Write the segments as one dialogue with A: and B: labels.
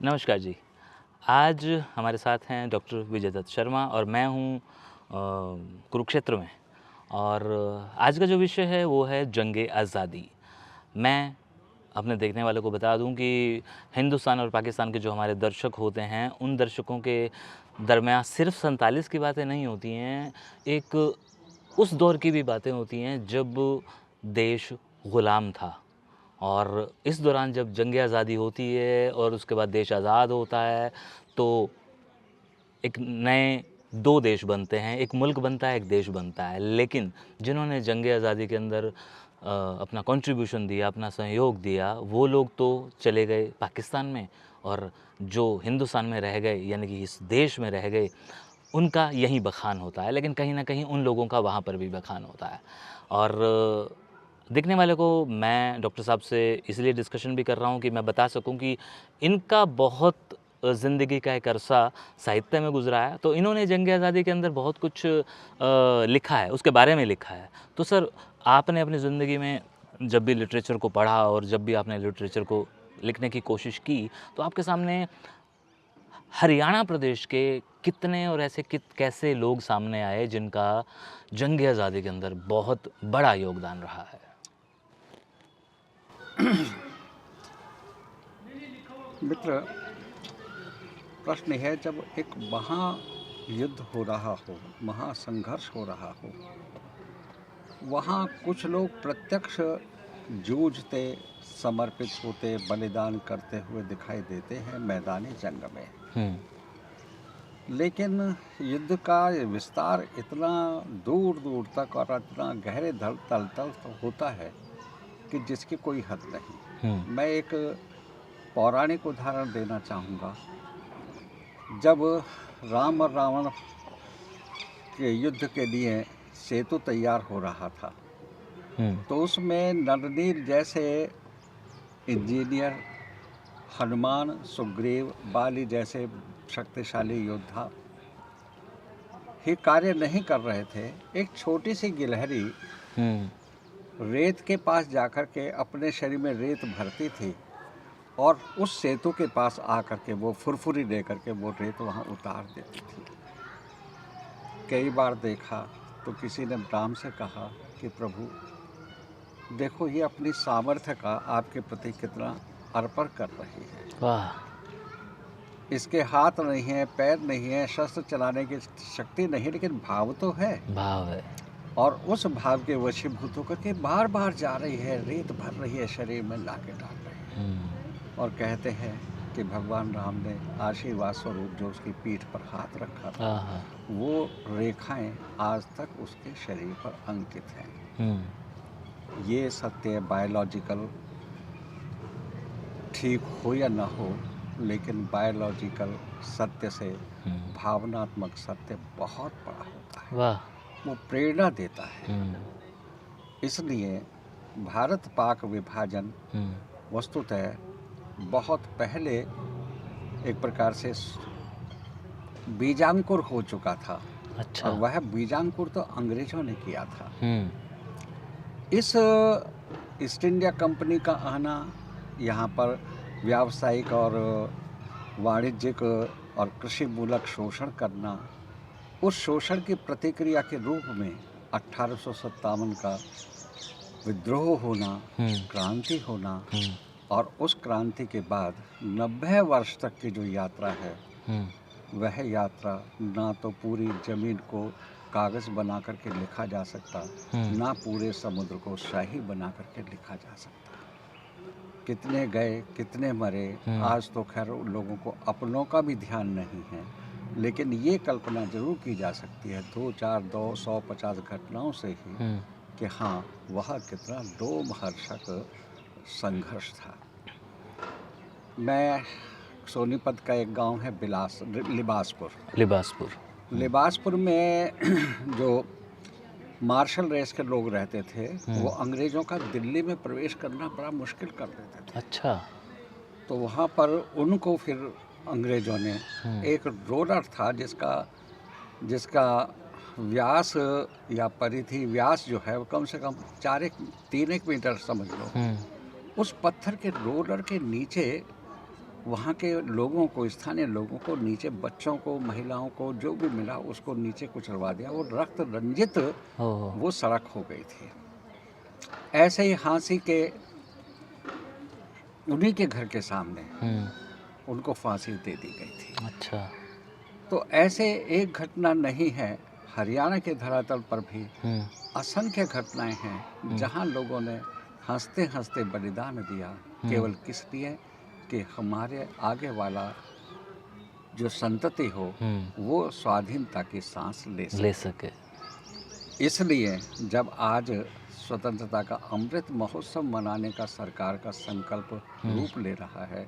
A: नमस्कार जी। आज हमारे साथ हैं डॉक्टर विजय दत्त शर्मा और मैं हूँ कुरुक्षेत्र में। और आज का जो विषय है वो है जंग आज़ादी। मैं अपने देखने वालों को बता दूं कि हिंदुस्तान और पाकिस्तान के जो हमारे दर्शक होते हैं, उन दर्शकों के दरमियान सिर्फ 47 की बातें नहीं होती हैं, एक उस दौर की भी बातें होती हैं जब देश ग़ुलाम था। और इस दौरान जब जंग आज़ादी होती है और उसके बाद देश आज़ाद होता है, तो एक नए 2 देश बनते हैं, एक मुल्क बनता है, एक देश बनता है। लेकिन जिन्होंने जंग आज़ादी के अंदर अपना कंट्रीब्यूशन दिया, अपना सहयोग दिया, वो लोग तो चले गए पाकिस्तान में, और जो हिंदुस्तान में रह गए, यानी कि इस देश में रह गए, उनका यहीं बखान होता है। लेकिन कहीं न कहीं उन लोगों का वहाँ पर भी बखान होता है। और देखने वाले को मैं डॉक्टर साहब से इसलिए डिस्कशन भी कर रहा हूँ कि मैं बता सकूँ कि इनका बहुत ज़िंदगी का एक अरसा साहित्य में गुज़रा है। तो इन्होंने जंग आज़ादी के अंदर बहुत कुछ लिखा है, उसके बारे में लिखा है। तो सर, आपने अपनी ज़िंदगी में जब भी लिटरेचर को पढ़ा और जब भी आपने लिटरेचर को लिखने की कोशिश की, तो आपके सामने हरियाणा प्रदेश के कितने और ऐसे कैसे लोग सामने आए जिनका जंग आज़ादी के अंदर बहुत बड़ा योगदान रहा है?
B: मित्र, प्रश्न है, जब एक महायुद्ध हो रहा हो, महासंघर्ष हो रहा हो, वहाँ कुछ लोग प्रत्यक्ष जूझते, समर्पित होते, बलिदान करते हुए दिखाई देते हैं मैदानी जंग में। लेकिन युद्ध का विस्तार इतना दूर दूर तक और इतना गहरे तल तक होता है कि जिसकी कोई हद नहीं। मैं एक पौराणिक उदाहरण देना चाहूँगा। जब राम और रावण के युद्ध के लिए सेतु तैयार हो रहा था, तो उसमें नरनील जैसे इंजीनियर, हनुमान, सुग्रीव, बाली जैसे शक्तिशाली योद्धा ही कार्य नहीं कर रहे थे। एक छोटी सी गिलहरी रेत के पास जाकर के अपने शरीर में रेत भरती थी और उस सेतु के पास आकर के वो फुरफुरी दे करके वो रेत वहाँ उतार देती थी। कई बार देखा तो किसी ने राम से कहा कि प्रभु देखो, ये अपनी सामर्थ्य का आपके प्रति कितना अर्पण कर रही है।
A: वाह!
B: इसके हाथ नहीं है, पैर नहीं है, शस्त्र चलाने की शक्ति नहीं, लेकिन भाव तो है।
A: भाव है।
B: और उस भाव के वशीभूत होकर के बार बार जा रही है, रेत भर रही है, शरीर में लाके डाल रही है। और कहते हैं कि भगवान राम ने आशीर्वाद स्वरूप जो उसकी पीठ पर हाथ रखा था, वो रेखाएं आज तक उसके शरीर पर अंकित हैं। ये सत्य बायोलॉजिकल ठीक हो या ना हो, लेकिन बायोलॉजिकल सत्य से भावनात्मक सत्य बहुत बड़ा होता है।
A: वाह!
B: वो प्रेरणा देता है। इसलिए भारत पाक विभाजन वस्तुतः बहुत पहले एक प्रकार से बीजांकुर हो चुका था।
A: अच्छा।
B: और वह बीजांकुर तो अंग्रेजों ने किया था। इस ईस्ट इंडिया कंपनी का आना, यहाँ पर व्यावसायिक और वाणिज्यिक और कृषि मूलक शोषण करना, उस शोषण की प्रतिक्रिया के रूप में 1857 का विद्रोह होना, क्रांति होना, और उस क्रांति के बाद 90 वर्ष तक की जो यात्रा है, वह यात्रा ना तो पूरी जमीन को कागज़ बना करके लिखा जा सकता, ना पूरे समुद्र को शाही बना करके लिखा जा सकता। कितने गए, कितने मरे, आज तो खैर लोगों को अपनों का भी ध्यान नहीं है, लेकिन ये कल्पना जरूर की जा सकती है 200-400-150 घटनाओं से ही कि हाँ, वह कितना रोमहर्षक संघर्ष था। मैं सोनीपत का एक गांव है लिबासपुर में जो मार्शल रेस के लोग रहते थे, वो अंग्रेज़ों का दिल्ली में प्रवेश करना बड़ा मुश्किल कर देते थे।
A: अच्छा।
B: तो वहाँ पर उनको फिर अंग्रेज़ों ने एक रोलर था जिसका व्यास या परिधि व्यास जो है वो कम से कम 3 मीटर समझ लो। उस पत्थर के रोलर के नीचे वहाँ के लोगों को, स्थानीय लोगों को, नीचे बच्चों को, महिलाओं को, जो भी मिला उसको नीचे कुचलवा दिया। वो रक्त रंजित
A: ओहो।
B: वो सड़क हो गई थी। ऐसे ही हाँसी के उन्हीं के घर के सामने उनको फांसी दे दी गई थी।
A: अच्छा।
B: तो ऐसे एक घटना नहीं है, हरियाणा के धरातल पर भी असंख्य घटनाएं हैं जहां लोगों ने हंसते हंसते बलिदान दिया, केवल किस लिए कि हमारे आगे वाला जो संतति हो वो स्वाधीनता की सांस ले सके। इसलिए जब आज स्वतंत्रता का अमृत महोत्सव मनाने का सरकार का संकल्प रूप ले रहा है,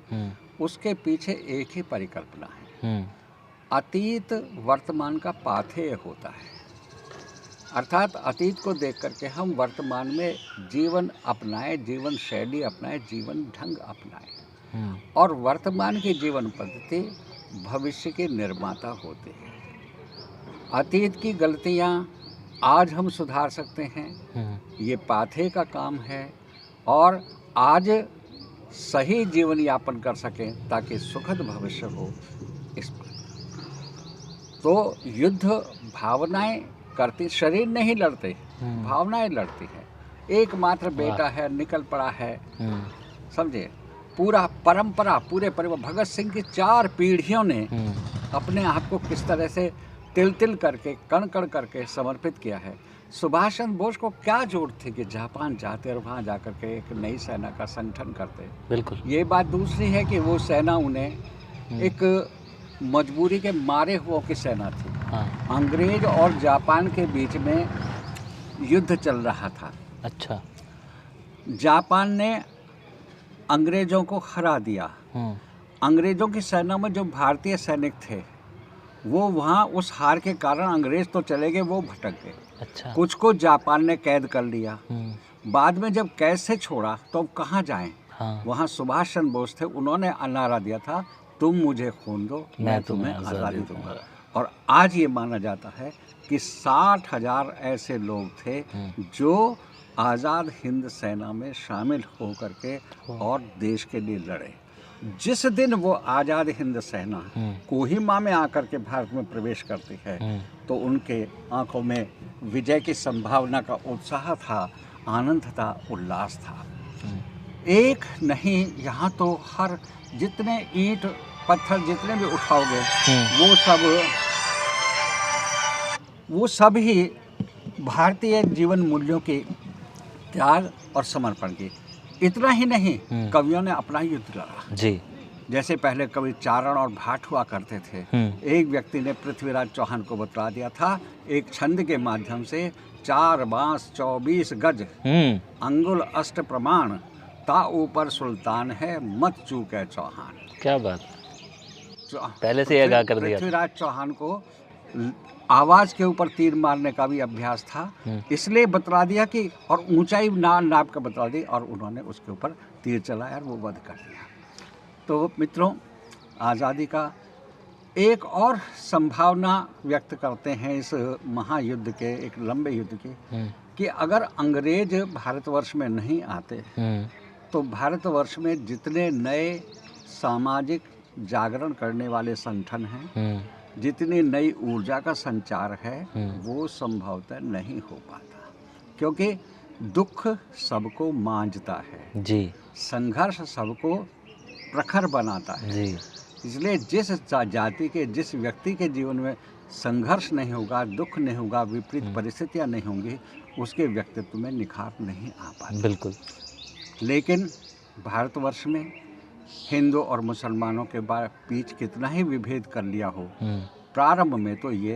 B: उसके पीछे एक ही परिकल्पना है। अतीत वर्तमान का पाथेय होता है, अर्थात अतीत को देख करके हम वर्तमान में जीवन अपनाएं, जीवन शैली अपनाएं, जीवन ढंग अपनाएं, और वर्तमान की जीवन पद्धति भविष्य के निर्माता होते हैं। अतीत की गलतियां आज हम सुधार सकते हैं, ये पाथेय का काम है, और आज सही जीवन यापन कर सकें ताकि सुखद भविष्य हो। इस पर तो युद्ध भावनाएं करती, शरीर नहीं लड़ते, भावनाएं लड़ती हैं। एकमात्र बेटा है, निकल पड़ा है, समझे, पूरा परंपरा, पूरे परिवार, भगत सिंह की 4 पीढ़ियों ने अपने आप को किस तरह से तिल तिल करके, कण कण करके समर्पित किया है। सुभाष चंद्र बोस को क्या जरूरत थी कि जापान जाते और वहाँ जाकर के एक नई सेना का संगठन करते।
A: बिल्कुल।
B: ये बात दूसरी है कि वो सेना उन्हें एक मजबूरी के मारे हुओं की सेना थी। अंग्रेज और जापान के बीच में युद्ध चल रहा था।
A: अच्छा।
B: जापान ने अंग्रेजों को हरा दिया। अंग्रेजों की सेना में जो भारतीय सैनिक थे वो वहाँ उस हार के कारण, अंग्रेज तो चले गए, वो भटक गए।
A: अच्छा।
B: कुछ को जापान ने कैद कर लिया। बाद में जब कैद से छोड़ा तो अब कहाँ जाएं? वहाँ सुभाष चंद्र बोस थे, उन्होंने नारा दिया था, तुम मुझे खून दो, मैं तुम्हें आज़ादी दूंगा। और आज ये माना जाता है कि 60,000 ऐसे लोग थे जो आज़ाद हिंद सेना में शामिल होकर के और देश के लिए लड़े। जिस दिन वो आज़ाद हिंद सेना कोहिमा में आकर के भारत में प्रवेश करती है तो उनके आंखों में विजय की संभावना का उत्साह था, आनंद था, उल्लास था। एक नहीं, यहाँ तो हर जितने ईंट पत्थर जितने भी उठाओगे वो सब ही भारतीय जीवन मूल्यों के त्याग और समर्पण की। इतना ही नहीं, कवियों ने अपना युद्ध लड़ा जी। जैसे पहले कवि चारण और भाट हुआ करते थे। एक व्यक्ति ने पृथ्वीराज चौहान को बतला दिया था एक छंद के माध्यम से, 4 बांस 24 गज अंगुल अष्ट प्रमाण, ता ऊपर सुल्तान है मत चूके चौहान। क्या बात, पहले से ये गा कर दिया। पृथ्वीराज चौहान को आवाज के ऊपर तीर मारने का भी अभ्यास था, इसलिए बतला दिया कि, और ऊंचाई नाप कर बतला दी, और उन्होंने उसके ऊपर तीर चलाया और वो वध कर दिया। तो मित्रों, आज़ादी का एक और संभावना व्यक्त करते हैं इस महायुद्ध के, एक लंबे युद्ध की, कि अगर अंग्रेज भारतवर्ष में नहीं आते तो भारतवर्ष में जितने नए सामाजिक जागरण करने वाले संगठन हैं, जितनी नई ऊर्जा का संचार है, वो संभवतः नहीं हो पाता। क्योंकि दुख सबको मांझता है जी, संघर्ष सबको प्रखर बनाता है जी। इसलिए जिस जाति के, जिस व्यक्ति के जीवन में संघर्ष नहीं होगा, दुख नहीं होगा, विपरीत परिस्थितियां नहीं होंगी, उसके व्यक्तित्व में निखार नहीं आ पाता। बिल्कुल। लेकिन भारतवर्ष में हिंदू और मुसलमानों के बीच कितना ही विभेद कर लिया हो, प्रारंभ में तो ये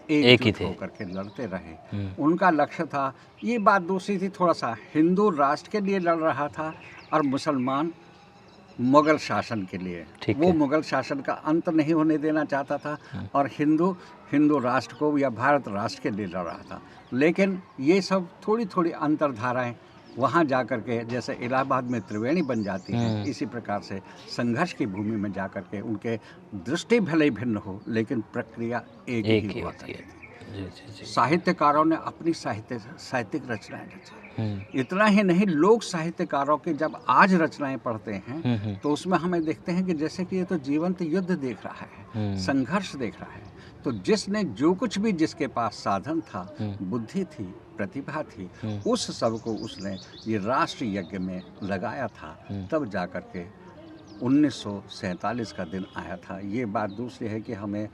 B: एक ही थे, होकर के लड़ते रहे। उनका लक्ष्य था, ये बात दूसरी थी, थोड़ा सा हिंदू राष्ट्र के लिए लड़ रहा था और मुसलमान मुगल शासन के लिए। वो मुगल शासन का अंत नहीं होने देना चाहता था और हिंदू राष्ट्र को या भारत राष्ट्र के लिए लड़ रहा था। लेकिन ये सब थोड़ी थोड़ी अंतर्धाराएं वहाँ जा कर के, जैसे इलाहाबाद में त्रिवेणी बन जाती है, इसी प्रकार से संघर्ष की भूमि में जा कर के उनके दृष्टि भले ही भिन्न हो, लेकिन प्रक्रिया एक ही हुआ करती थी।
A: जी, जी, जी।
B: साहित्यकारों ने अपनी साहित्यिक रचनाएं रची।
A: हुँ,
B: इतना ही नहीं, लोक साहित्यकारों के जब आज रचनाएं पढ़ते हैं
A: हुँ, हुँ,
B: तो उसमें हमें देखते हैं कि जैसे कि ये तो जीवंत युद्ध देख रहा है,
A: हुँ,
B: संघर्ष देख रहा है। तो जिसने जो कुछ भी जिसके पास साधन था,
A: हुँ,
B: बुद्धि थी, प्रतिभा थी,
A: हुँ,
B: उस सब को उसने ये राष्ट्र यज्ञ में लगाया था।
A: हुँ,
B: तब जाकर के 1947 का दिन आया था। ये बात दूसरी है कि हमें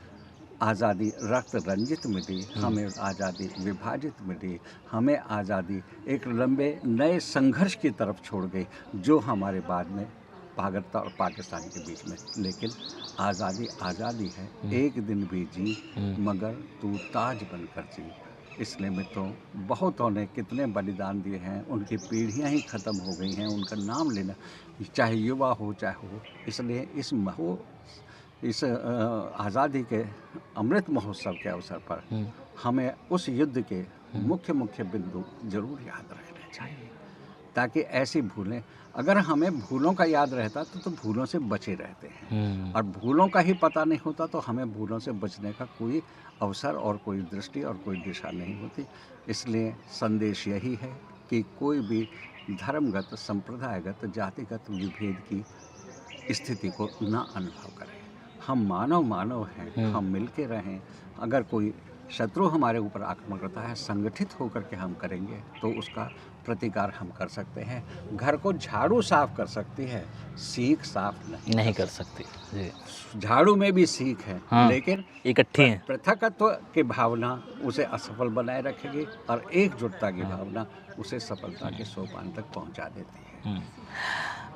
B: आज़ादी रक्त रंजित मिली,
A: हुँ,
B: हमें आज़ादी विभाजित मिली, हमें आज़ादी एक लंबे नए संघर्ष की तरफ छोड़ गई, जो हमारे बाद में भारत और पाकिस्तान के बीच में। लेकिन आज़ादी आज़ादी है,
A: हुँ,
B: एक दिन भी जी,
A: हुँ,
B: मगर तू ताज बनकर जी। इसलिए मित्रों, बहुतों ने कितने बलिदान दिए हैं, उनकी पीढ़ियां ही ख़त्म हो गई हैं, उनका नाम लेना, चाहे युवा हो चाहे हो। इसलिए इस आज़ादी के अमृत महोत्सव के अवसर पर
A: हुँ,
B: हमें उस युद्ध के
A: हुँ,
B: मुख्य मुख्य बिंदु जरूर याद रखने चाहिए, ताकि ऐसी भूलें, अगर हमें भूलों का याद रहता तो भूलों से बचे रहते हैं,
A: हुँ,
B: और भूलों का ही पता नहीं होता तो हमें भूलों से बचने का कोई अवसर और कोई दृष्टि और कोई दिशा नहीं होती। इसलिए संदेश यही है कि कोई भी धर्मगत, संप्रदायगत, जातिगत विभेद की स्थिति को ना अनुभव करें। हम मानव हैं,
A: हुँ,
B: हम मिल के रहें। अगर कोई शत्रु हमारे ऊपर आक्रमण करता है, संगठित होकर के हम करेंगे तो उसका प्रतिकार हम कर सकते हैं। घर को झाड़ू साफ कर सकती है, सीख साफ नहीं
A: नहीं
B: कर
A: कर सकती। जी,
B: सकती। झाड़ू में भी सीख है,
A: हाँ,
B: लेकिन
A: इकट्ठी हैं।
B: पृथकत्व की भावना उसे असफल बनाए रखेगी, और एकजुटता की
A: हाँ,
B: भावना उसे सफलता के
A: हुँ,
B: सोपान तक पहुंचा देती है।
A: हुँ।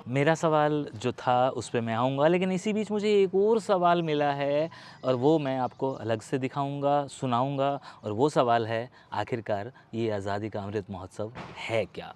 A: मेरा सवाल जो था उस पे मैं आऊँगा, लेकिन इसी बीच मुझे एक और सवाल मिला है और वो मैं आपको अलग से दिखाऊँगा, सुनाऊँगा, और वो सवाल है, आखिरकार ये आज़ादी का अमृत महोत्सव है क्या?